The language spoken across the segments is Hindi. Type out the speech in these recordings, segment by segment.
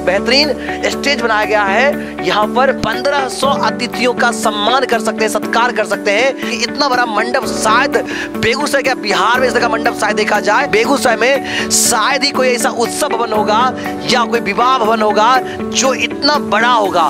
बेहतरीन स्टेज बनाया गया है। यहाँ पर 1500 अतिथियों का सम्मान कर सकते हैं, सत्कार कर सकते हैं। इतना बड़ा मंडप शायद बेगूसराय क्या बिहार में इस तरह का मंडप शायद देखा जाए। बेगूसराय में शायद ही कोई ऐसा उत्सव भवन होगा या कोई विवाह भवन होगा जो इतना बड़ा होगा।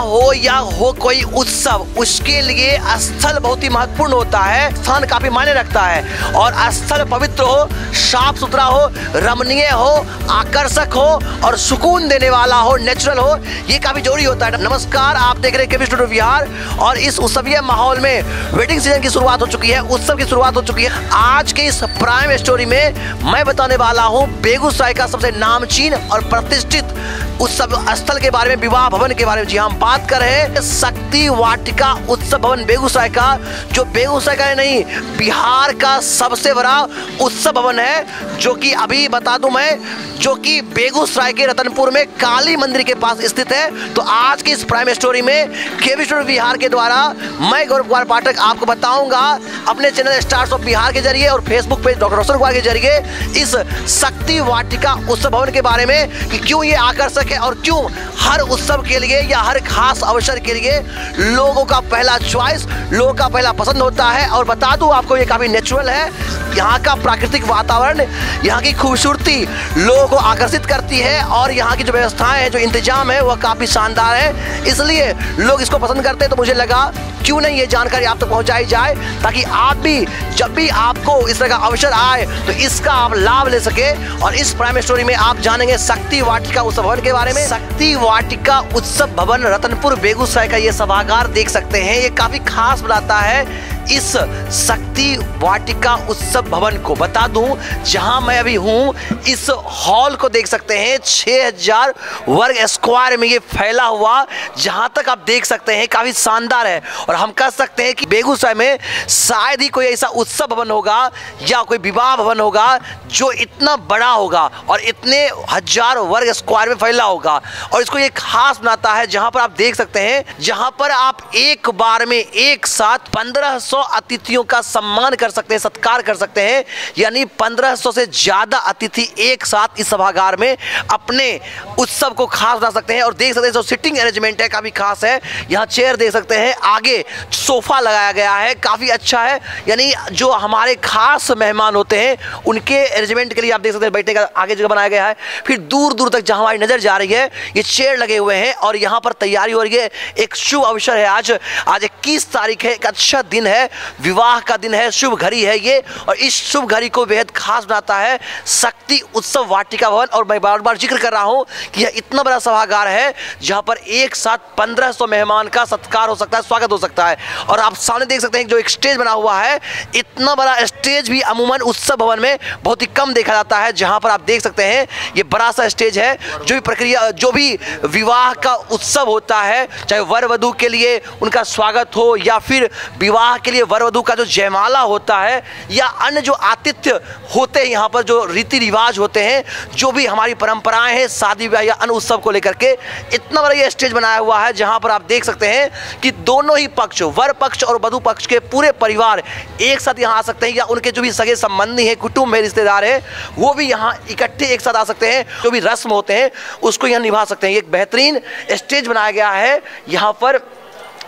हो या हो कोई उत्सव, उसके लिए स्थल बहुत ही महत्वपूर्ण होता है। स्थान काफी मायने रखता है और स्थल पवित्र हो, साफ सुथरा हो, रमणीय हो, आकर्षक हो और सुकून देने वाला हो, नेचुरल हो, ये काफी जरूरी होता है। नमस्कार, आप देख रहे हैं केबी स्टूडियो बिहार और इस उत्सवीय माहौल में वेडिंग सीजन की शुरुआत हो चुकी है, उत्सव की शुरुआत हो चुकी है। आज के इस प्राइम स्टोरी में मैं बताने वाला हूँ बेगूसराय का सबसे नामचीन और प्रतिष्ठित उत्सव स्थल के बारे में, विवाह भवन के बारे में। जी हम बात कर रहे हैं शक्ति वाटिका उत्सव भवन बेगूसराय का, जो बेगूसराय का नहीं बिहार का सबसे बड़ा उत्सव भवन है, जो कि अभी बता दूं मैं, जो कि बेगूसराय के रतनपुर में काली मंदिर के पास स्थित है। तो आज की इस प्राइम स्टोरी में केबी स्टूडियो बिहार के द्वारा मैं गौरव कुमार पाठक आपको बताऊंगा अपने चैनल स्टार्स ऑफ बिहार के जरिए और Facebook page doctor Roshan Kumar के जरिए इस शक्ति वाटिका उत्सव भवन के बारे में कि क्यों ये आकर्षक है और क्यों हर उत्सव के लिए या हर खास अवसर के लिए लोगों का पहला चॉइस, लोगों का पहला पसंद होता है। और बता दूं आपको, ये काफी नेचुरल है। यहाँ का प्राकृतिक वातावरण, यहाँ की खूबसूरती लोगों को आकर्षित करती है और यहाँ की जो व्यवस्थाएं हैं, जो इंतजाम है, वह काफी शानदार है। इसलिए लोग इसको पसंद करते हैं। तो मुझे लगा क्यों नहीं ये जानकारी आप तक पहुंचाई जाए, ताकि आप भी जब भी आपको इस तरह का अवसर आए तो इसका आप लाभ ले सके। और इस प्राइम स्टोरी में आप जानेंगे शक्ति वाटिका उत्सव भवन के बारे में। शक्ति वाटिका उत्सव भवन रतनपुर बेगूसराय का ये सभागार देख सकते हैं, ये काफी खास बनाता है इस शक्ति वाटिका उत्सव भवन को। बता दूं, जहां मैं अभी हूं, इस हॉल को देख सकते हैं, 6000 वर्ग स्क्वायर में ये फैला हुआ, जहां तक आप देख सकते हैं काफी शानदार है। और हम कह सकते हैं कि बेगूसराय में शायद ही कोई ऐसा उत्सव भवन होगा या कोई विवाह भवन होगा जो इतना बड़ा होगा और इतने 1000 वर्ग स्क्वायर में फैला होगा। और इसको ये खास बनाता है, जहां पर आप देख सकते हैं, जहां पर आप एक बार में एक साथ 1500 अतिथियों का सम्मान कर सकते हैं, सत्कार कर सकते हैं। यानी 1500 से ज्यादा अतिथि एक साथ इस सभागार में अपने उत्सव को खास बना सकते हैं। और देख सकते हैं जो सिटिंग अरेंजमेंट है काफी खास है। यहाँ चेयर देख सकते हैं, आगे सोफा लगाया गया है, काफी अच्छा है। यानी जो हमारे खास मेहमान होते हैं उनके अरेंजमेंट के लिए आप देख सकते हैं बैठने का आगे जगह बनाया गया है। फिर दूर दूर तक जहां हमारी नजर जा रही है ये चेयर लगे हुए हैं और यहाँ पर तैयारी हो रही है। एक शुभ अवसर है आज 21 तारीख है, एक अच्छा दिन है, विवाह का दिन है, शुभ घड़ी है ये। और इस शुभ घड़ी को बेहद खास बनाता है शक्ति उत्सव वाटिका भवन। और मैं बार बार जिक्र कर रहा हूं कि यह इतना बड़ा सभागार है जहां पर एक साथ 1500 मेहमान का सत्कार हो सकता है, स्वागत हो सकता है। और आप सामने देख सकते हैं जो एक स्टेज बना हुआ है, इतना बड़ा स्टेज भी अमूमन उत्सव भवन में बहुत ही कम देखा जाता है। जहां पर आप देख सकते हैं ये बड़ा सा स्टेज है। जो भी प्रक्रिया, जो भी विवाह का उत्सव होता है, चाहे वर वधू के लिए उनका स्वागत हो या फिर विवाह के लिए वर वधू का जो जयमाला होता है या अन्य जो आतिथ्य होते हैं, यहाँ पर जो रीति रिवाज होते हैं, जो भी हमारी परंपराएं हैं शादी ब्याह या अन्य उत्सव को लेकर के, इतना बड़ा ये स्टेज बनाया हुआ है जहां पर आप देख सकते हैं कि दोनों ही पक्ष, वर पक्ष और वधू पक्ष के पूरे परिवार एक साथ यहाँ आ सकते हैं, या उनके जो भी सगे संबंधी हैं, कुटुंब है, रिश्तेदार है, वो भी यहाँ इकट्ठे एक साथ आ सकते हैं। जो भी रस्म होते हैं उसको यहाँ निभा सकते हैं। एक बेहतरीन स्टेज बनाया गया है यहाँ पर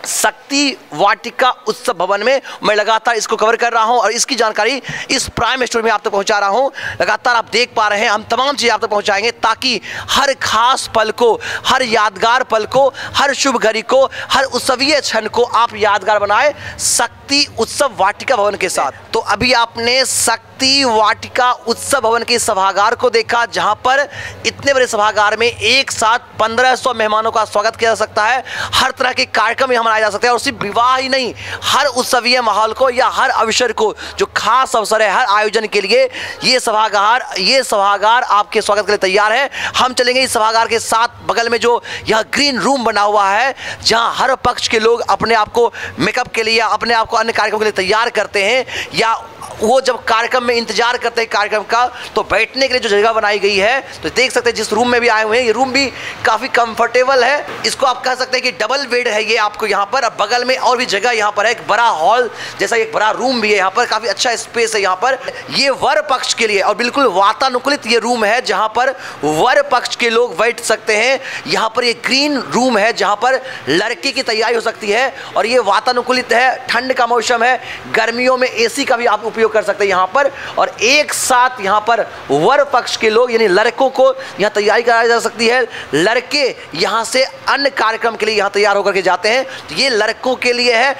शक्ति वाटिका उत्सव भवन में। मैं लगातार इसको कवर कर रहा हूं और इसकी जानकारी इस प्राइम स्टोरी में आप तक पहुंचा रहा हूं। लगातार आप देख पा रहे हैं, हम तमाम चीज़ें आप तक पहुंचाएंगे ताकि हर खास पल को, हर यादगार पल को, हर शुभ घड़ी को, हर उत्सवीय क्षण को आप यादगार बनाए शक्ति उत्सव वाटिका भवन के साथ। तो अभी आपने शक्ति वाटिका उत्सव भवन के सभागार को देखा, जहां पर इतने बड़े सभागार में एक साथ 1500 मेहमानों का स्वागत किया जा सकता है। हर तरह के कार्यक्रम यहाँ मनाए जा सकते हैं और सिर्फ विवाह ही नहीं, हर उत्सवीय माहौल को या हर अवसर को, जो खास अवसर है, हर आयोजन के लिए ये सभागार आपके स्वागत के लिए तैयार है। हम चलेंगे इस सभागार के साथ बगल में जो यह ग्रीन रूम बना हुआ है, जहां हर पक्ष के लोग अपने आप को मेकअप के लिए, अपने आप को अन्य कार्यक्रम के लिए तैयार करते हैं या वो जब कार्यक्रम में इंतजार करते हैं कार्यक्रम का, तो बैठने के लिए जो जगह बनाई गई है, तो देख सकते हैं जिस रूम में भी आए हुए हैं, ये रूम भी काफी कंफर्टेबल है। इसको आप कह सकते हैं कि डबल बेड है ये आपको यहाँ पर। अब बगल में और भी जगह यहाँ पर है, एक बड़ा हॉल जैसा एक बड़ा रूम भी है यहाँ पर, काफी अच्छा स्पेस है यहाँ पर। ये वर पक्ष के लिए और बिल्कुल वातानुकूलित ये रूम है जहाँ पर वर पक्ष के लोग बैठ सकते हैं। यहाँ पर ये ग्रीन रूम है जहाँ पर लड़की की तैयारी हो सकती है और ये वातानुकूलित है। ठंड का मौसम है, गर्मियों में एसी का भी आप उपयोग कर सकते हैं यहाँ पर। और एक साथ यहाँ पर वर पक्ष के लोग यानी लड़कों को यहाँ तैयारी कराई जा सकती है। लड़के यहाँ से अन्य कार्यक्रम के लिए यहाँ तैयार होकर के जाते हैं, तो ये लड़कों के लिए है,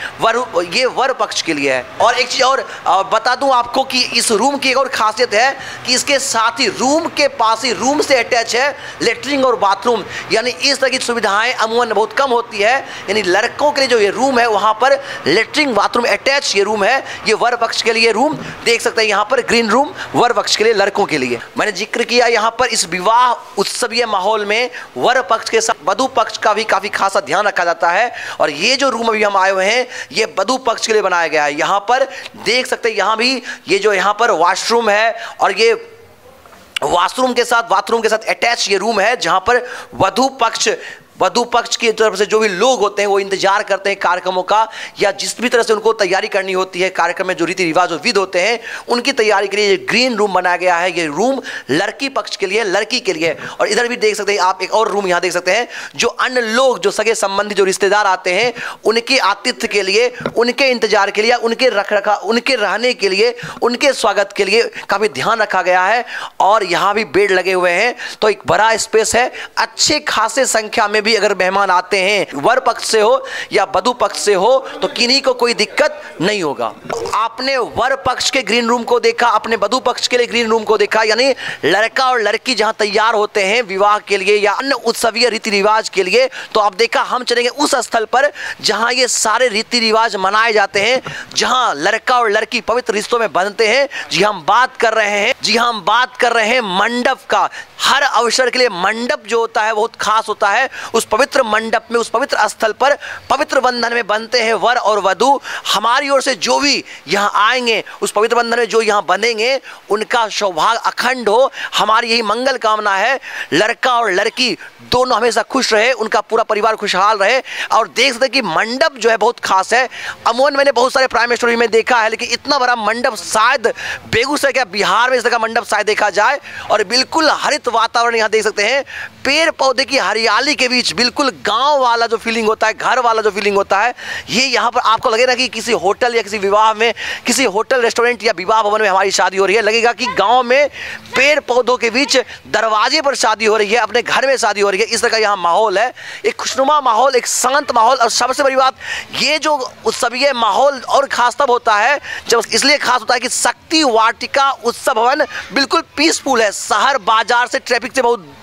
ये वर पक्ष के लिए है। और एक चीज और बता दूं आपको कि इस रूम की एक और खासियत है कि इसके साथ ही रूम के पास ही रूम से अटैच है लेटरिन और बाथरूम, यानी इस तरह की सुविधाएं अमूमन बहुत कम होती है। यानी लड़कों के लिए जो ये रूम है वहां पर लेटरिन बाथरूम अटैच ये रूम है। ये वर पक्ष के लिए रूम देख सकते हैं यहाँ पर, ग्रीन रूम वर पक्ष के लिए, लड़कों के लिए। मैंने जिक्र किया यहाँ पर इस विवाह उत्सवीय माहौल में वर पक्ष के साथ वधु पक्ष का भी काफी खासा ध्यान रखा जाता है। और ये जो रूम अभी हम आए हुए हैं ये वधु पक्ष के लिए बनाया गया है। यहाँ पर देख सकते हैं यहाँ भी ये जो यहाँ पर वॉशरूम है और ये वॉशरूम के साथ बाथरूम के साथ अटैच ये रूम है जहां पर वधु पक्ष की तरफ से जो भी लोग होते हैं वो इंतजार करते हैं कार्यक्रमों का, या जिस भी तरह से उनको तैयारी करनी होती है कार्यक्रम में जो रीति रिवाज और विध होते हैं उनकी तैयारी के लिए ये ग्रीन रूम बनाया गया है। ये रूम लड़की पक्ष के लिए, लड़की के लिए। और इधर भी देख सकते हैं आप एक और रूम यहाँ देख सकते हैं, जो अन्य लोग जो सगे संबंधी जो रिश्तेदार आते हैं उनके आतिथ्य के लिए, उनके इंतजार के लिए, उनके उनके रहने के लिए, उनके स्वागत के लिए काफी ध्यान रखा गया है। और यहाँ भी बेड लगे हुए हैं, तो एक बड़ा स्पेस है। अच्छे खासे संख्या में भी अगर मेहमान आते हैं वर पक्ष से हो या वधु पक्ष से हो तो किन्हीं को कोई दिक्कत नहीं होगा। आपने वर पक्ष के ग्रीन रूम को देखा, अपने वधु पक्ष के लिए ग्रीन रूम को देखा, यानी लड़का और लड़की जहां तैयार होते हैं विवाह के लिए या अन्य उत्सवीय रीति रिवाज के लिए, तो आप देखा हम चलेंगे उस स्थल पर जहां ये सारे रीति रिवाज मनाए जाते हैं, जहां लड़का और लड़की पवित्र रिश्तों में बंधते हैं। जी हम बात कर रहे हैं मंडप का। हर अवसर के लिए मंडप जो होता है बहुत खास होता है। उस पवित्र मंडप में, उस पवित्र स्थल पर पवित्र बंधन में बनते हैं वर और वधु। हमारी ओर से जो भी यहाँ आएंगे उस पवित्र बंधन में जो यहाँ बंधेंगे उनका सौभाग्य अखंड हो, हमारी यही मंगल कामना है। लड़का और लड़की दोनों हमेशा खुश रहे, उनका पूरा परिवार खुशहाल रहे। और देख सकते कि मंडप जो है बहुत खास है। अमूमन मैंने बहुत सारे प्राइम स्टोरी में देखा है, लेकिन इतना बड़ा मंडप शायद बेगूसराय क्या बिहार में इस तरह का मंडप शायद देखा जाए। और बिल्कुल हरित वातावरण यहाँ देख सकते हैं, पेड़ पौधे की हरियाली के बीच बिल्कुल गांव वाला जो फीलिंग होता है, घर वाला जो फीलिंग होता है, ये यहाँ पर आपको लगेगा कि किसी होटल या किसी विवाह में, किसी होटल रेस्टोरेंट या विवाह भवन में हमारी शादी हो रही है। लगेगा कि गांव में पेड़ पौधों के बीच दरवाजे पर शादी हो रही है, अपने घर में शादी हो रही है। इस तरह का यहाँ माहौल है, एक खुशनुमा माहौल, एक शांत माहौल। और सबसे बड़ी बात, ये जो उत्सवीय माहौल और खास तब होता है जब, इसलिए खास होता है कि शक्ति वाटिका उत्सव भवन बिल्कुल पीसफुल है। शहर बाजार से, ट्रैफिक से बहुत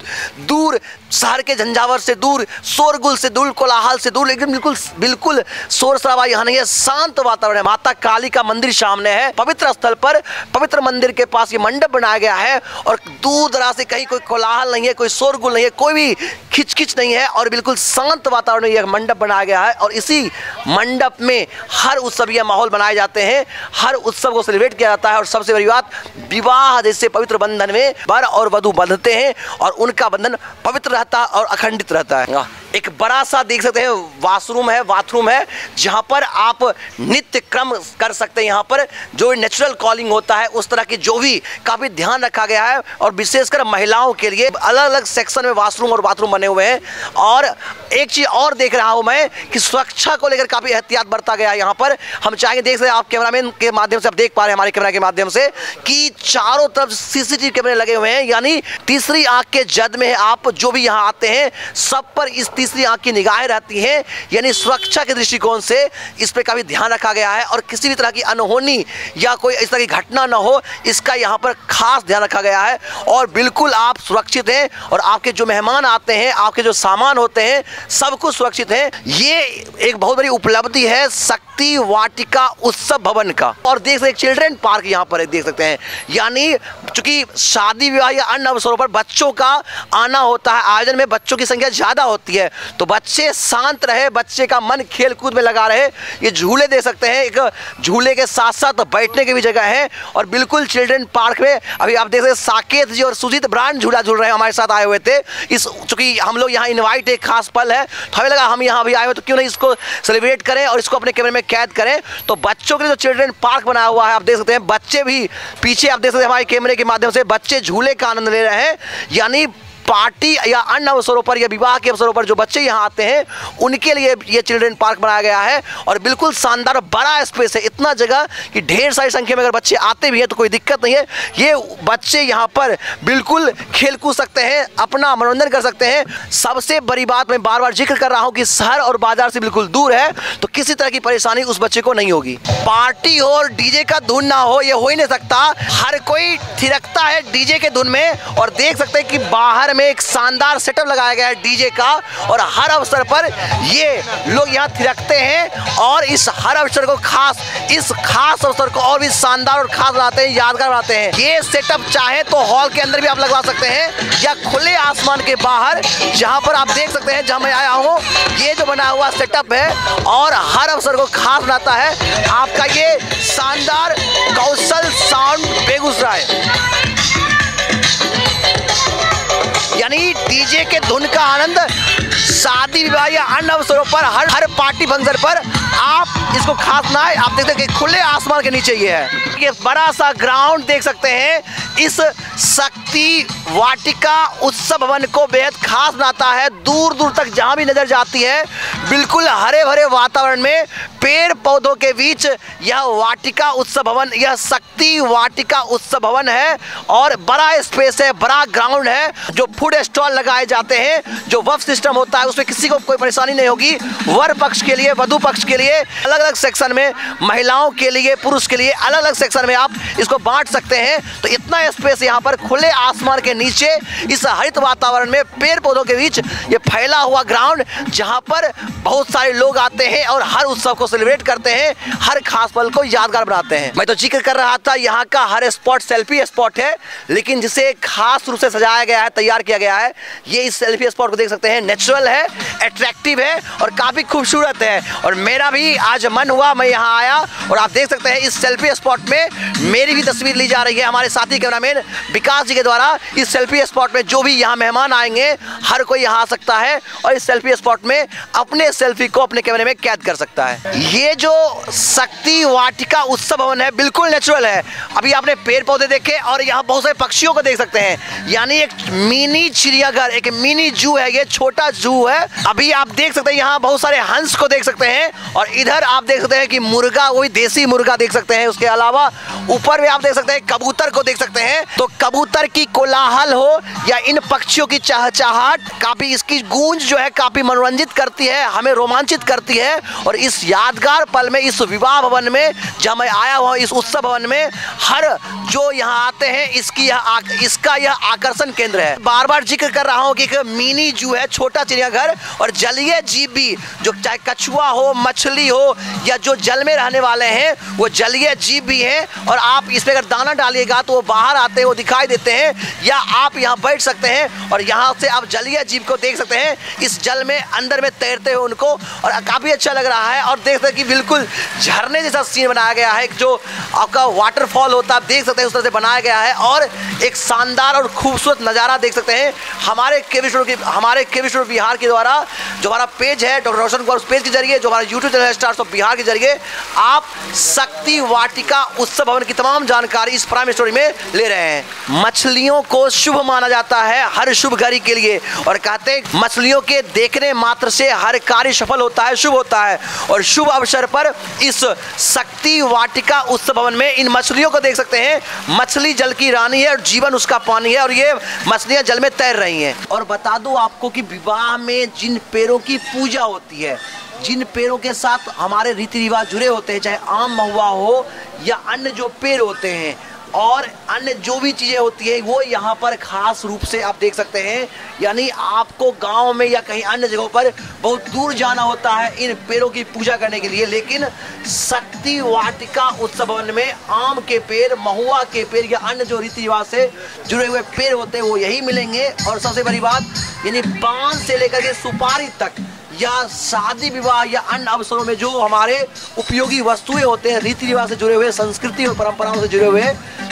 दूर, शहर के झंझावर से दूर, शोरगुल से दूर, कोलाहल से दूर, लेकिन बिल्कुल शोर शराबा यहाँ नहीं है, शांत वातावरण है। माता काली का मंदिर सामने है, पवित्र स्थल पर, पवित्र मंदिर के पास ये मंडप बनाया गया है। और दूर दराज से कहीं कोई कोलाहल नहीं है, कोई शोरगुल नहीं है, कोई भी खिचखिच नहीं है, और बिल्कुल शांत वातावरण में यह मंडप बनाया गया है। और इसी मंडप में हर उत्सवीय माहौल बनाए जाते हैं, हर उत्सव को सेलिब्रेट किया जाता है। और सबसे बड़ी बात, विवाह जैसे पवित्र बंधन में वर और वधु बंधते हैं और उनका बंधन पवित्र रहता है और अखंडित रहता है। एक बड़ा सा देख सकते हैं वॉशरूम है, बाथरूम है, जहां पर आप नित्य क्रम कर सकते हैं। यहाँ पर जो नेचुरल कॉलिंग होता है उस तरह की जो भी काफी ध्यान रखा गया है। और विशेषकर महिलाओं के लिए अलग अलग सेक्शन में वॉशरूम और बाथरूम बने हुए हैं। और एक चीज और देख रहा हूं मैं कि सुरक्षा को लेकर काफी एहतियात बरता गया है। यहाँ पर हम चाहेंगे, देख सकते हैं आप कैमरामैन के माध्यम से आप देख पा रहे हैं, हमारे कैमरा के माध्यम से, कि चारों तरफ सीसीटीवी कैमरे लगे हुए हैं। यानी तीसरी आंख के जद में आप जो भी यहाँ आते हैं सब पर इस तीसरी आंख की निगाहें रहती हैं। यानी सुरक्षा के दृष्टिकोण से इस पे काफी ध्यान रखा गया है और किसी भी तरह की अनहोनी या कोई इस तरह की घटना ना हो, इसका यहाँ पर खास ध्यान रखा गया है। और बिल्कुल आप सुरक्षित हैं और आपके जो मेहमान आते हैं, आपके जो सामान होते हैं, सब कुछ सुरक्षित है। ये एक बहुत बड़ी उपलब्धि है शक्ति वाटिका उत्सव भवन का। और देख सकते हैं चिल्ड्रेन पार्क यहाँ पर देख सकते हैं। यानी चूंकि शादी विवाह या अन्य अवसरों पर बच्चों का आना होता है, आयोजन में बच्चों की संख्या ज्यादा होती है, तो बच्चे शांत रहे, बच्चे का मन खेल कूद में लगा रहे। ये झूले देख सकते हैं, एक झूले के साथ साथ बैठने की भी जगह है और बिल्कुल चिल्ड्रन पार्क में अभी आप देख सकते हैं साकेत जी और सुजीत ब्रांड झूला झूल रहे हैं, हमारे साथ आए हुए थे। इस चूंकि हम लोग यहाँ इनवाइट, एक खास पल है तो हमें लगा हम यहाँ भी आए हुए तो क्यों नहीं इसको सेलिब्रेट करें और इसको अपने कैमरे में कैद करें। तो बच्चों के लिए जो चिल्ड्रन पार्क बनाया हुआ है आप देख सकते हैं, बच्चे भी पीछे आप देख सकते हैं हमारे कैमरे के माध्यम से बच्चे झूले का आनंद ले रहे हैं। यानी पार्टी या अन्य अवसरों पर या विवाह के अवसरों पर जो बच्चे यहाँ आते हैं उनके लिए ये चिल्ड्रन पार्क बनाया गया है और बिल्कुल शानदार बड़ा स्पेस है, इतना जगह कि ढेर सारी संख्या में अगर बच्चे आते भी हैं तो कोई दिक्कत नहीं है। ये बच्चे यहाँ पर बिल्कुल खेल कूद सकते हैं, अपना मनोरंजन कर सकते हैं। सबसे बड़ी बात मैं बार बार जिक्र कर रहा हूँ कि शहर और बाजार से बिल्कुल दूर है तो किसी तरह की परेशानी उस बच्चे को नहीं होगी। पार्टी हो और डीजे का धुन ना हो ये हो ही नहीं सकता, हर कोई थिरकता है डीजे के धुन में। और देख सकते हैं कि बाहर में एक शानदार सेटअप लगाया गया है डीजे का और हर अवसर पर ये लोग यहाँ थिरकते हैं और इस हर अवसर को इस खास अवसर को और भी शानदार और खास बनाते हैं, यादगार बनाते हैं। ये सेटअप चाहे तो हॉल के अंदर भी आप लगवा सकते हैं या खुले आसमान के बाहर, जहां पर आप देख सकते हैं जहां मैं आया हूं ये जो बना हुआ सेटअप है और हर अवसर को खास बनाता है आपका ये शानदार कौशल साउंड बेगूसराय। यानी डीजे के धुन का आनंद शादी विवाह या अन्य अवसरों पर हर पार्टी फंक्शन पर आप इसको खास ना है। आप देखते हैं कि खुले आसमान के नीचे ये है, ये बड़ा सा ग्राउंड देख सकते हैं। इस शक्ति वाटिका उत्सव भवन को बेहद खास बनाता है। दूर दूर तक जहां भी नजर जाती है बिल्कुल हरे भरे वातावरण में पेड़ पौधों के बीच यह वाटिका उत्सव भवन, यह शक्ति वाटिका उत्सव भवन है और बड़ा स्पेस है, बड़ा ग्राउंड है। जो फूड स्टॉल लगाए जाते हैं, जो बफ सिस्टम होता है उसमें किसी को कोई परेशानी नहीं होगी। वर पक्ष के लिए, वधु पक्ष के लिए अलग अलग सेक्शन में, महिलाओं के लिए, पुरुष के लिए अलग अलग सेक्शन में आप इसको बांट सकते हैं। तो इतना स्पेस यहाँ पर खुले आसमान के नीचे इस हरित वातावरण में पेड़ पौधों के बीच ये फैला हुआ ग्राउंड, जहाँ पर बहुत सारे लोग आते हैं और हर उत्सव को सेलिब्रेट करते हैं, हर खास पल को यादगार बनाते हैं। मैं तो जिक्र कर रहा था यहाँ का हर स्पॉट सेल्फी स्पॉट है, लेकिन जिसे खास रूप से सजाया गया है, तैयार किया गया है। ये इस सेल्फी स्पॉट को देख सकते हैं, नेचुरल है, अट्रैक्टिव है और काफी खूबसूरत है। और मेरा भी आज मन हुआ, मैं यहाँ आया और आप देख सकते हैं इस सेल्फी स्पॉट में मेरी भी तस्वीर ली जा रही है हमारे साथी कैमरामैन विकास जी के द्वारा। इस सेल्फी स्पॉट में जो भी यहाँ मेहमान आएंगे हर कोई यहाँ आ सकता है और इस सेल्फी स्पॉट में अपने सेल्फी को अपने कैमरे में कैद कर सकता है। ये जो शक्ति वाटिका उत्सव भवन है बिल्कुल नेचुरल है। अभी आपने पेड़ पौधे देखे और यहाँ बहुत सारे पक्षियों को देख सकते हैं, यानी एक मिनी चिड़ियाघर, एक मिनी जू है, ये छोटा जू है। अभी आप देख सकते हैं यहाँ बहुत सारे हंस को देख सकते हैं और इधर आप देख सकते हैं कि मुर्गा, वही देसी मुर्गा देख सकते हैं। उसके अलावा ऊपर में आप देख सकते हैं कबूतर को देख सकते हैं। तो कबूतर की कोलाहल हो या इन पक्षियों की चहचहाट, काफी इसकी गूंज जो है काफी मनोरंजित करती है, हमें रोमांचित करती है। और इस यादगार पल में, इस विवाह भवन में जब मैं आया हुआ, इस उत्सव भवन में हर जो यहाँ आते हैं इसका यह आकर्षण केंद्र है। बार बार जिक्र कर रहा हूँ कि एक मिनी जू है, छोटा चिड़ियाघर और जलीय जीव भी, जो चाहे कछुआ हो, मछली हो या जो जल में रहने वाले हैं वो जलीय जीव भी हैं। और आप इसमें अगर दाना डालिएगा तो वो बाहर आते हैं, वो दिखाई देते हैं, या आप यहाँ बैठ सकते हैं और यहाँ से आप जलीय जीव को देख सकते हैं इस जल में अंदर में तैरते हुए उनको, और काफी अच्छा लग रहा है। और देख सकते हैं कि बिल्कुल झरने जैसा सीन बनाया गया है, जो आपका वाटरफॉल होता है आप देख सकते हैं उस तरह से बनाया गया है और एक शानदार और खूबसूरत नज़ारा देख सकते हैं। हमारे केवी बिहार के द्वारा जो हमारा पेज है डॉक्टर रोशन कुमार, उस पेज के जरिए, जो हमारा YouTube channel stars of Bihar के जरिए आप शक्ति वाटिका उत्सव भवन की तमाम जानकारी इस प्राइम स्टोरी में ले रहे हैं। मछलियों को शुभ माना जाता है हर शुभ घड़ी के लिए, और कहते हैं मछलियों के देखने मात्र से हर कार्य सफल होता है, शुभ होता है। और शुभ अवसर पर इस शक्ति वाटिका उत्सव भवन में इन मछलियों को देख सकते हैं। मछली जल की रानी है और जीवन उसका पानी है और ये मछलियां जल में तैर रही हैं। और बता दूं आपको कि विवाह में जिन पेड़ों की पूजा होती है, जिन पेड़ों के साथ हमारे रीति रिवाज जुड़े होते हैं, चाहे आम महुआ हो या अन्य जो पेड़ होते हैं, और अन्य जो भी चीजें होती है वो यहाँ पर खास रूप से आप देख सकते हैं। यानी आपको गांव में या कहीं अन्य जगहों पर बहुत दूर जाना होता है इन पेड़ों की पूजा करने के लिए, लेकिन शक्ति वाटिका उत्सव भवन में आम के पेड़, महुआ के पेड़ या अन्य जो रीति रिवाज से जुड़े हुए पेड़ होते हैं वो यही मिलेंगे। और सबसे बड़ी बात, यानी बांस से लेकर के सुपारी तक या शादी विवाह या अन्य अवसरों में जो हमारे उपयोगी वस्तुएं होते हैं, रीति रिवाज से जुड़े हुए, संस्कृति और परंपराओं से जुड़े हुए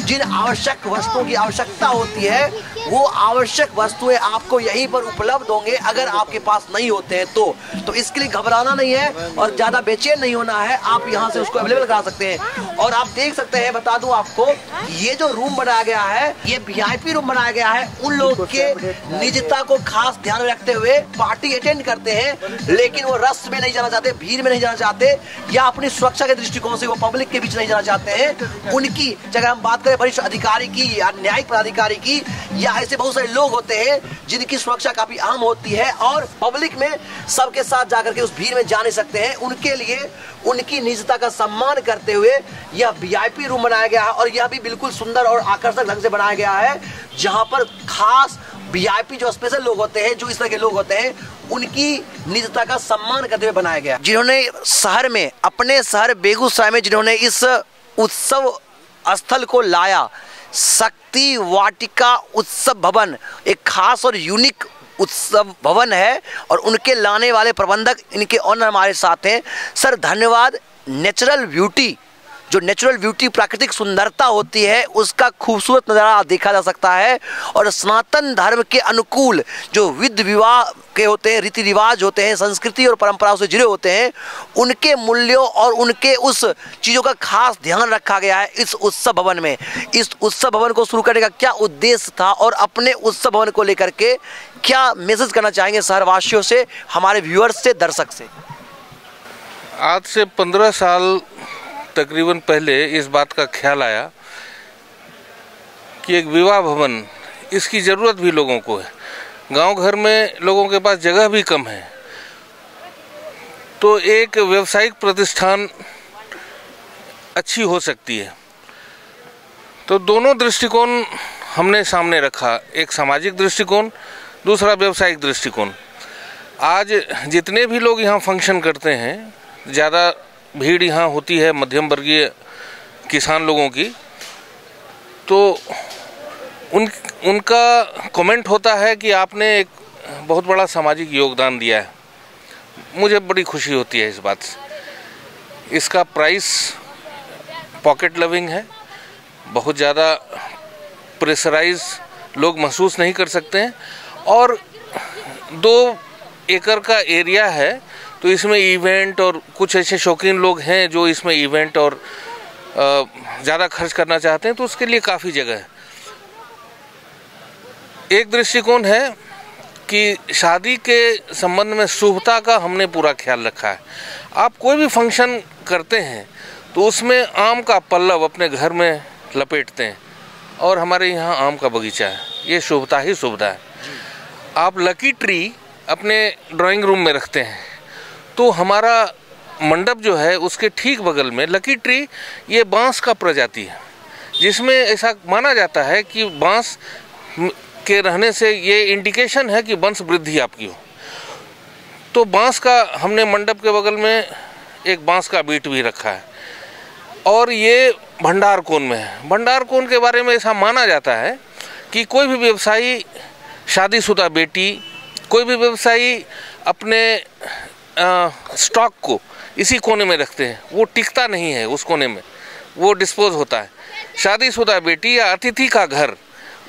जिन आवश्यक वस्तुओं की आवश्यकता होती है वो आवश्यक वस्तुएं आपको यहीं पर उपलब्ध होंगे अगर आपके पास नहीं होते हैं तो इसके लिए घबराना नहीं है और ज्यादा बेचैन नहीं होना है, आप यहां से उसको अवेलेबल करा सकते हैं। और आप देख सकते हैं, बता दूं आपको, ये जो रूम बनाया गया है ये VIP रूम बनाया गया है उन लोगों के निजता को खास ध्यान में रखते हुए पार्टी अटेंड करते हैं लेकिन वो रस में नहीं जाना चाहते, भीड़ में नहीं जाना चाहते या अपनी सुरक्षा के दृष्टिकोण से वो पब्लिक के बीच नहीं जाना चाहते हैं। उनकी जगह हम बात करें वरिष्ठ अधिकारी की या न्यायिक पदाधिकारी की या ऐसे बहुत सारे लोग होते हैं जिनकी सुरक्षा काफी अहम होती है और पब्लिक में सबके साथ जाकर के उस भीड़ में जा नहीं सकते हैं, उनके लिए उनकी निजता का सम्मान करते हुए यह VIP रूम बनाया गया है। और यह भी बिल्कुल सुंदर और आकर्षक ढंग से बनाया गया है जहां पर खास VIP जो स्पेशल लोग होते हैं, जो इस तरह के लोग होते हैं, उनकी निजता का सम्मान करते हुए बनाया गया। जिन्होंने शहर में, अपने शहर बेगूसराय में जिन्होंने इस उत्सव स्थल को लाया, शक्ति वाटिका उत्सव भवन एक खास और यूनिक उत्सव भवन है और उनके लाने वाले प्रबंधक, इनके ऑनर हमारे साथ हैं। सर धन्यवाद। नेचुरल ब्यूटी, जो नेचुरल ब्यूटी प्राकृतिक सुंदरता होती है उसका खूबसूरत नज़ारा देखा जा सकता है और सनातन धर्म के अनुकूल जो विधि विवाह के होते हैं, रीति रिवाज होते हैं, संस्कृति और परंपराओं से जुड़े होते हैं, उनके मूल्यों और उनके उस चीज़ों का खास ध्यान रखा गया है इस उत्सव भवन में। इस उत्सव भवन को शुरू करने का क्या उद्देश्य था और अपने उत्सव भवन को लेकर के क्या मैसेज करना चाहेंगे शहरवासियों से, हमारे व्यूअर्स से, दर्शक से? आज से 15 साल तकरीबन पहले इस बात का ख्याल आया कि एक विवाह भवन, इसकी ज़रूरत भी लोगों को है। गांव घर में लोगों के पास जगह भी कम है, तो एक व्यवसायिक प्रतिष्ठान अच्छी हो सकती है। तो दोनों दृष्टिकोण हमने सामने रखा, एक सामाजिक दृष्टिकोण, दूसरा व्यवसायिक दृष्टिकोण। आज जितने भी लोग यहाँ फंक्शन करते हैं, ज़्यादा भीड़ यहाँ होती है मध्यम वर्गीय किसान लोगों की, तो उनका कमेंट होता है कि आपने एक बहुत बड़ा सामाजिक योगदान दिया है। मुझे बड़ी खुशी होती है इस बात से। इसका प्राइस पॉकेट लविंग है, बहुत ज़्यादा प्रेशराइज लोग महसूस नहीं कर सकते हैं और 2 एकड़ का एरिया है, तो इसमें इवेंट और कुछ ऐसे शौकीन लोग हैं जो इसमें इवेंट और ज़्यादा खर्च करना चाहते हैं, तो उसके लिए काफ़ी जगह है। एक दृष्टिकोण है कि शादी के संबंध में शुभता का हमने पूरा ख्याल रखा है। आप कोई भी फंक्शन करते हैं तो उसमें आम का पल्लव अपने घर में लपेटते हैं और हमारे यहाँ आम का बगीचा है, ये शुभता ही शुभता है। आप लकी ट्री अपने ड्राइंग रूम में रखते हैं, तो हमारा मंडप जो है उसके ठीक बगल में लकी ट्री, ये बांस का प्रजाति है जिसमें ऐसा माना जाता है कि बांस के रहने से ये इंडिकेशन है कि वंश वृद्धि आपकी हो। तो बांस का हमने मंडप के बगल में एक बांस का बीट भी रखा है और ये भंडार कोन में है। भंडार कोन के बारे में ऐसा माना जाता है कि कोई भी व्यवसायी, शादीशुदा बेटी, कोई भी व्यवसायी अपने स्टॉक को इसी कोने में रखते हैं, वो टिकता नहीं है उस कोने में, वो डिस्पोज होता है। शादीशुदा बेटी या अतिथि का घर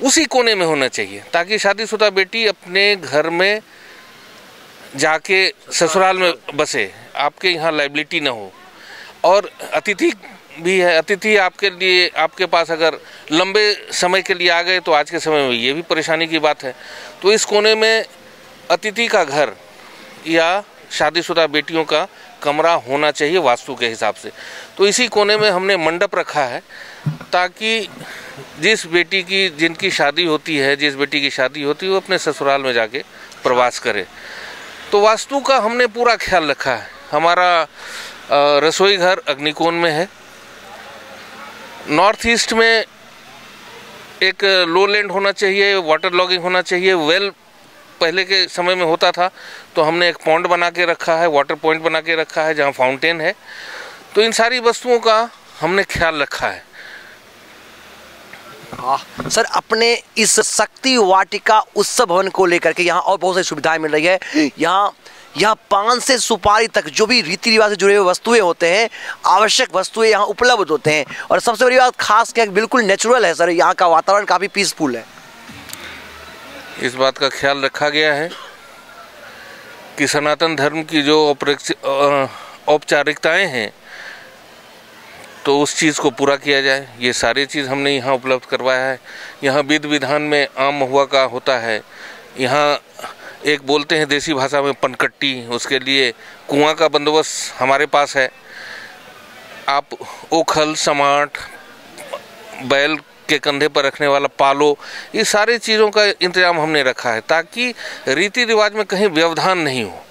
उसी कोने में होना चाहिए ताकि शादीशुदा बेटी अपने घर में जाके ससुराल में बसे, आपके यहाँ लायबिलिटी ना हो। और अतिथि भी है, अतिथि आपके लिए, आपके पास अगर लंबे समय के लिए आ गए तो आज के समय में ये भी परेशानी की बात है। तो इस कोने में अतिथि का घर या शादीशुदा बेटियों का कमरा होना चाहिए वास्तु के हिसाब से। तो इसी कोने में हमने मंडप रखा है ताकि जिस बेटी की, जिनकी शादी होती है, जिस बेटी की शादी होती है वो अपने ससुराल में जाके प्रवास करे। तो वास्तु का हमने पूरा ख्याल रखा है। हमारा रसोई घर अग्निकोण में है। नॉर्थ ईस्ट में एक लो लैंड होना चाहिए, वाटर लॉगिंग होना चाहिए। वेल पहले के समय में होता था तो हमने एक पॉन्ड बना के रखा है, वाटर पॉइंट बना के रखा है जहाँ फाउंटेन है। तो इन सारी वस्तुओं का हमने ख्याल रखा है। सर, अपने इस शक्ति वाटिका उत्सव भवन को लेकर के यहाँ और बहुत सारी सुविधाएं मिल रही है। यहाँ पान से सुपारी तक जो भी रीति रिवाज से जुड़े हुए वस्तुएं होते हैं, आवश्यक वस्तुएं यहाँ उपलब्ध होते हैं। और सबसे बड़ी बात खास क्या, बिल्कुल नेचुरल है सर, यहाँ का वातावरण काफ़ी पीसफुल है। इस बात का ख्याल रखा गया है कि सनातन धर्म की जो औपचारिकताएं हैं तो उस चीज़ को पूरा किया जाए। ये सारी चीज़ हमने यहाँ उपलब्ध करवाया है। यहाँ विधि विधान में आम महुआ का होता है। यहाँ एक बोलते हैं देसी भाषा में पनकट्टी, उसके लिए कुआं का बंदोबस्त हमारे पास है। आप ओखल, समाट, बैल के कंधे पर रखने वाला पालो, ये सारी चीज़ों का इंतजाम हमने रखा है ताकि रीति रिवाज में कहीं व्यवधान नहीं हो।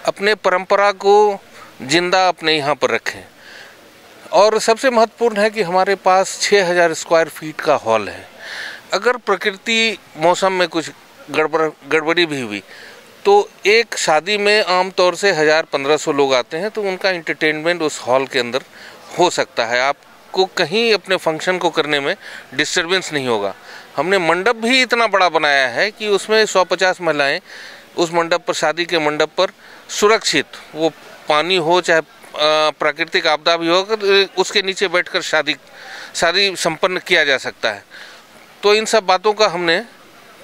अपने परंपरा को जिंदा अपने यहाँ पर रखें। और सबसे महत्वपूर्ण है कि हमारे पास 6000 स्क्वायर फीट का हॉल है। अगर प्रकृति मौसम में कुछ गड़बड़ी भी हुई तो एक शादी में आमतौर से 1000-1500 लोग आते हैं, तो उनका एंटरटेनमेंट उस हॉल के अंदर हो सकता है। आपको कहीं अपने फंक्शन को करने में डिस्टरबेंस नहीं होगा। हमने मंडप भी इतना बड़ा बनाया है कि उसमें 150 महिलाएं उस मंडप पर, शादी के मंडप पर सुरक्षित, वो पानी हो चाहे प्राकृतिक आपदा भी हो, उसके नीचे बैठकर शादी संपन्न किया जा सकता है। तो इन सब बातों का हमने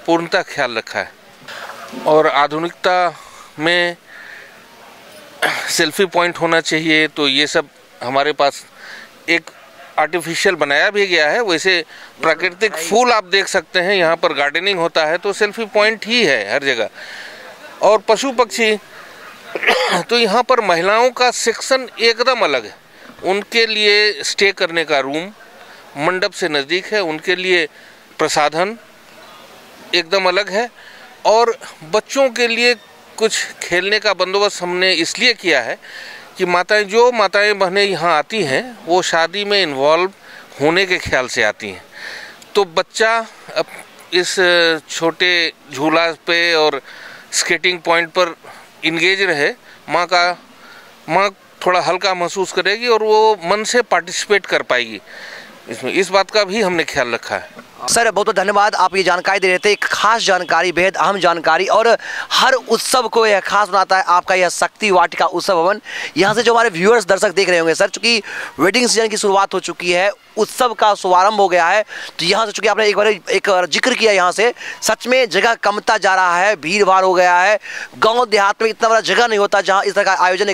पूर्णतः ख्याल रखा है। और आधुनिकता में सेल्फी पॉइंट होना चाहिए, तो ये सब हमारे पास एक आर्टिफिशियल बनाया भी गया है। वैसे प्राकृतिक फूल आप देख सकते हैं, यहाँ पर गार्डनिंग होता है तो सेल्फी पॉइंट ही है हर जगह। और पशु पक्षी तो यहाँ पर महिलाओं का सेक्शन एकदम अलग है। उनके लिए स्टे करने का रूम मंडप से नज़दीक है, उनके लिए प्रसाधन एकदम अलग है। और बच्चों के लिए कुछ खेलने का बंदोबस्त हमने इसलिए किया है कि माताएं बहनें यहाँ आती हैं वो शादी में इन्वॉल्व होने के ख्याल से आती हैं। तो बच्चा अब इस छोटे झूला पे और स्केटिंग पॉइंट पर इंगेज रहे, माँ थोड़ा हल्का महसूस करेगी और वो मन से पार्टिसिपेट कर पाएगी इसमें। इस बात का भी हमने ख्याल रखा है। सर, बहुत बहुत धन्यवाद, आप ये जानकारी दे रहे थे, एक खास जानकारी, बेहद अहम जानकारी। और हर उत्सव को यह खास बनाता है आपका यह शक्ति वाटिका उत्सव भवन। यहाँ से जो हमारे व्यूअर्स दर्शक देख रहे होंगे सर, चूँकि वेडिंग सीजन की शुरुआत हो चुकी है, उत्सव का शुभारंभ हो गया है, तो यहाँ से चूँकि आपने एक बार जिक्र किया, यहाँ से सच में जगह कमता जा रहा है, भीड़ भाड़ हो गया है। गाँव देहात में इतना बड़ा जगह नहीं होता जहाँ इस तरह का आयोजन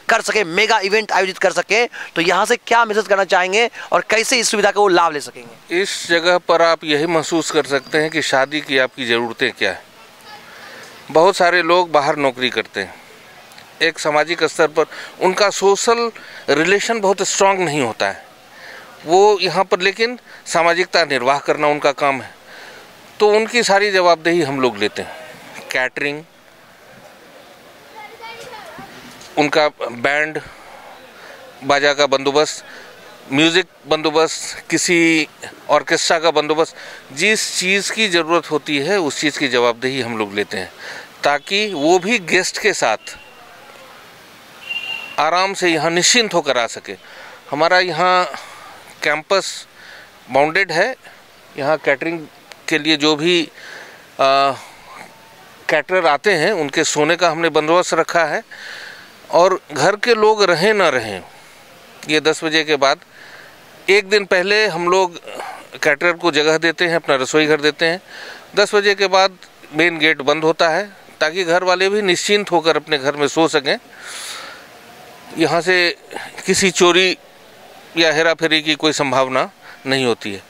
कर सके, मेगा इवेंट आयोजित कर सके। तो यहाँ से क्या मैसेज करना चाहेंगे और कैसे इस सुविधा का वो लाभ ले सकेंगे? इस जगह पर आप यही महसूस कर सकते हैं कि शादी की आपकी ज़रूरतें क्या है। बहुत सारे लोग बाहर नौकरी करते हैं, एक सामाजिक स्तर पर उनका सोशल रिलेशन बहुत स्ट्रांग नहीं होता है, वो यहाँ पर लेकिन सामाजिकता निर्वाह करना उनका काम है। तो उनकी सारी जवाबदेही हम लोग लेते हैं। कैटरिंग, उनका बैंड बाजा का बंदोबस्त, म्यूज़िक बंदोबस्त, किसी ऑर्केस्ट्रा का बंदोबस्त, जिस चीज़ की ज़रूरत होती है उस चीज़ की जवाबदेही हम लोग लेते हैं ताकि वो भी गेस्ट के साथ आराम से यहाँ निश्चिंत होकर आ सके। हमारा यहाँ कैंपस बाउंडेड है। यहाँ कैटरिंग के लिए जो भी कैटरर आते हैं उनके सोने का हमने बंदोबस्त रखा है। और घर के लोग रहें ना रहें, ये 10 बजे के बाद एक दिन पहले हम लोग कैटरर को जगह देते हैं, अपना रसोई घर देते हैं। 10 बजे के बाद मेन गेट बंद होता है ताकि घर वाले भी निश्चिंत होकर अपने घर में सो सकें। यहाँ से किसी चोरी या हेरा फेरी की कोई संभावना नहीं होती है।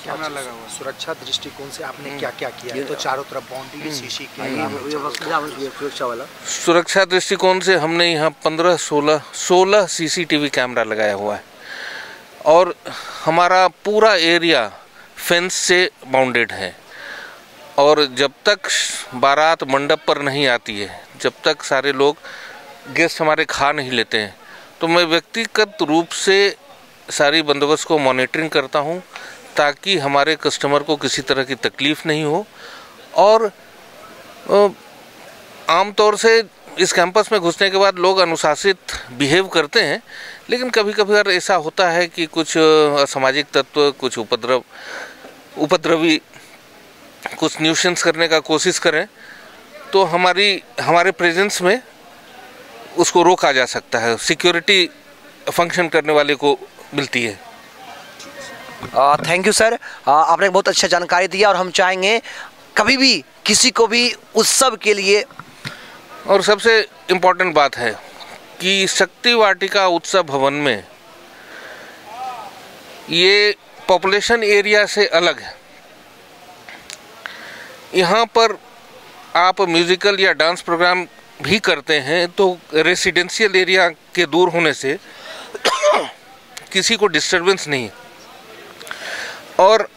कैमरा लगा हुआ, सुरक्षा दृष्टिकोण से आपने क्या क्या किया है? तो चारों तरफ बाउंड्री शीशी की सुरक्षा वाला। सुरक्षा दृष्टिकोण से हमने यहाँ 15-16 CCTV कैमरा लगाया हुआ है और हमारा पूरा एरिया फेंस से बाउंडेड है। और जब तक बारात मंडप पर नहीं आती है, जब तक सारे लोग गेस्ट हमारे खा नहीं लेते हैं, तो मैं व्यक्तिगत रूप से सारी बंदोबस्त को मॉनिटरिंग करता हूँ ताकि हमारे कस्टमर को किसी तरह की तकलीफ़ नहीं हो। और आमतौर से इस कैंपस में घुसने के बाद लोग अनुशासित बिहेव करते हैं, लेकिन कभी कभार ऐसा होता है कि कुछ असामाजिक तत्व, कुछ उपद्रवी कुछ न्यूसेंस करने का कोशिश करें, तो हमारे प्रेजेंस में उसको रोका जा सकता है, सिक्योरिटी फंक्शन करने वाले को मिलती है। थैंक यू सर, आपने बहुत अच्छा जानकारी दिया। और हम चाहेंगे कभी भी किसी को भी उत्सव के लिए, और सबसे इम्पोर्टेंट बात है कि शक्ति वाटिका उत्सव भवन में ये पॉपुलेशन एरिया से अलग है। यहाँ पर आप म्यूजिकल या डांस प्रोग्राम भी करते हैं तो रेसिडेंशियल एरिया के दूर होने से किसी को डिस्टरबेंस नहीं है। और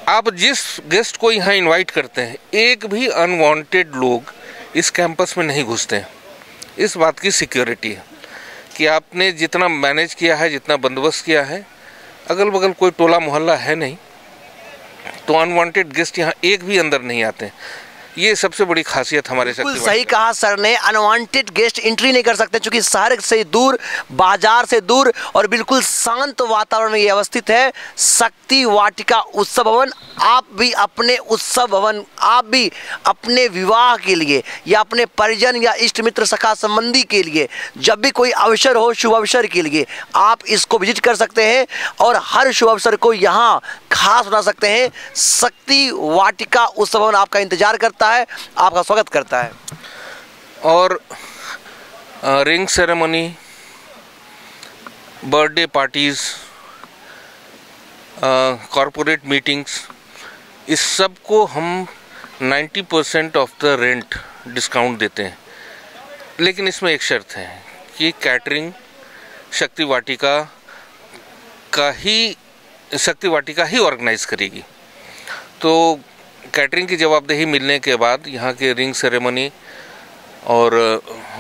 आप जिस गेस्ट को यहाँ इनवाइट करते हैं, एक भी अनवांटेड लोग इस कैंपस में नहीं घुसते हैं। इस बात की सिक्योरिटी है कि आपने जितना मैनेज किया है, जितना बंदोबस्त किया है, अगल बगल कोई टोला मोहल्ला है नहीं, तो अनवांटेड गेस्ट यहाँ एक भी अंदर नहीं आते हैं। ये सबसे बड़ी खासियत हमारे बिल्कुल सही कहा सर ने, अनवांटेड गेस्ट एंट्री नहीं कर सकते, क्योंकि शहर से दूर, बाजार से दूर और बिल्कुल शांत वातावरण में ये अवस्थित है शक्ति वाटिका उत्सव भवन। आप भी अपने उत्सव भवन, आप भी अपने विवाह के लिए या अपने परिजन या इष्ट मित्र सखा संबंधी के लिए, जब भी कोई अवसर हो, शुभ अवसर के लिए आप इसको विजिट कर सकते हैं और हर शुभ अवसर को यहाँ खास बना सकते हैं। शक्ति वाटिका उत्सव भवन आपका इंतजार करता है, आपका स्वागत करता है। और ring ceremony, birthday parties, corporate meetings, इस सब को हम 90% ऑफ द रेंट डिस्काउंट देते हैं। लेकिन इसमें एक शर्त है कि कैटरिंग शक्ति वाटिका ही ऑर्गेनाइज करेगी। तो कैटरिंग की जवाबदेही मिलने के बाद यहाँ के रिंग सेरेमनी और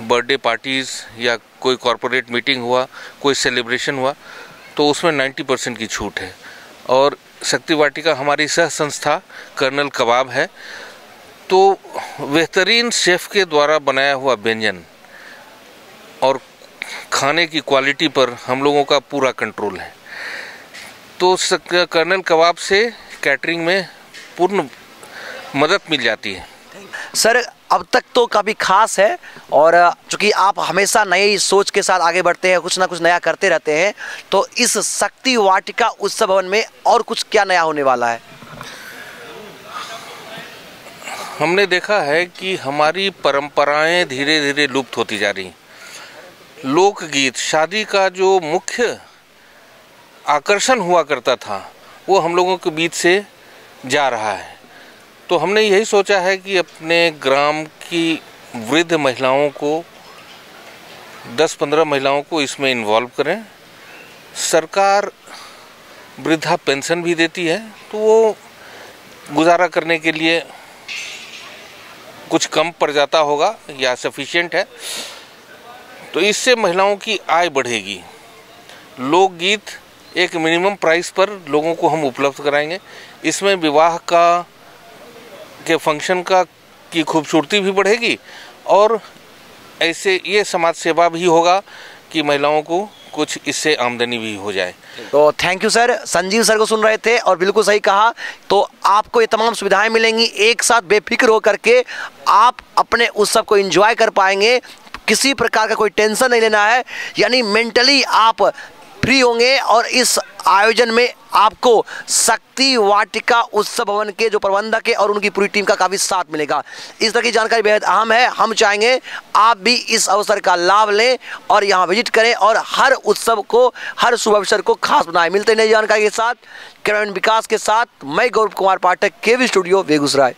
बर्थडे पार्टीज़ या कोई कॉरपोरेट मीटिंग हुआ, कोई सेलिब्रेशन हुआ, तो उसमें 90% की छूट है। और शक्ति वाटिका हमारी सह संस्था कर्नल कबाब है, तो बेहतरीन शेफ़ के द्वारा बनाया हुआ व्यंजन और खाने की क्वालिटी पर हम लोगों का पूरा कंट्रोल है। तो कर्नल कबाब से कैटरिंग में पूर्ण मदद मिल जाती है। सर, अब तक तो काफ़ी खास है, और चूँकि आप हमेशा नई सोच के साथ आगे बढ़ते हैं, कुछ ना कुछ नया करते रहते हैं, तो इस शक्ति वाटिका उत्सव भवन में और कुछ क्या नया होने वाला है? हमने देखा है कि हमारी परंपराएं धीरे धीरे लुप्त होती जा रही। लोकगीत, शादी का जो मुख्य आकर्षण हुआ करता था, वो हम लोगों के बीच से जा रहा है। तो हमने यही सोचा है कि अपने ग्राम की वृद्ध महिलाओं को, 10-15 महिलाओं को इसमें इन्वॉल्व करें। सरकार वृद्धा पेंशन भी देती है, तो वो गुजारा करने के लिए कुछ कम पड़ जाता होगा या सफिशिएंट है, तो इससे महिलाओं की आय बढ़ेगी। लोकगीत एक मिनिमम प्राइस पर लोगों को हम उपलब्ध कराएंगे। इसमें विवाह के फंक्शन की खूबसूरती भी बढ़ेगी और ऐसे ये समाज सेवा भी होगा कि महिलाओं को कुछ इससे आमदनी भी हो जाए। तो thank you sir, Sanjeev sir को सुन रहे थे और बिल्कुल सही कहा। तो आपको ये तमाम सुविधाएं मिलेंगी, एक साथ बेफिक्र होकर के आप अपने उत्सव को एंजॉय कर पाएंगे। किसी प्रकार का कोई टेंशन नहीं लेना है, यानी मेंटली आप फ्री होंगे। और इस आयोजन में आपको शक्ति वाटिका उत्सव भवन के जो प्रबंधक है और उनकी पूरी टीम का काफ़ी साथ मिलेगा। इस तरह की जानकारी बेहद अहम है। हम चाहेंगे आप भी इस अवसर का लाभ लें और यहाँ विजिट करें और हर उत्सव को, हर शुभ अवसर को खास बनाएं। मिलते हैं नई जानकारी के साथ, कैमरामैन विकास के साथ मैं गौरव कुमार पाठक, केवी स्टूडियो, बेगूसराय।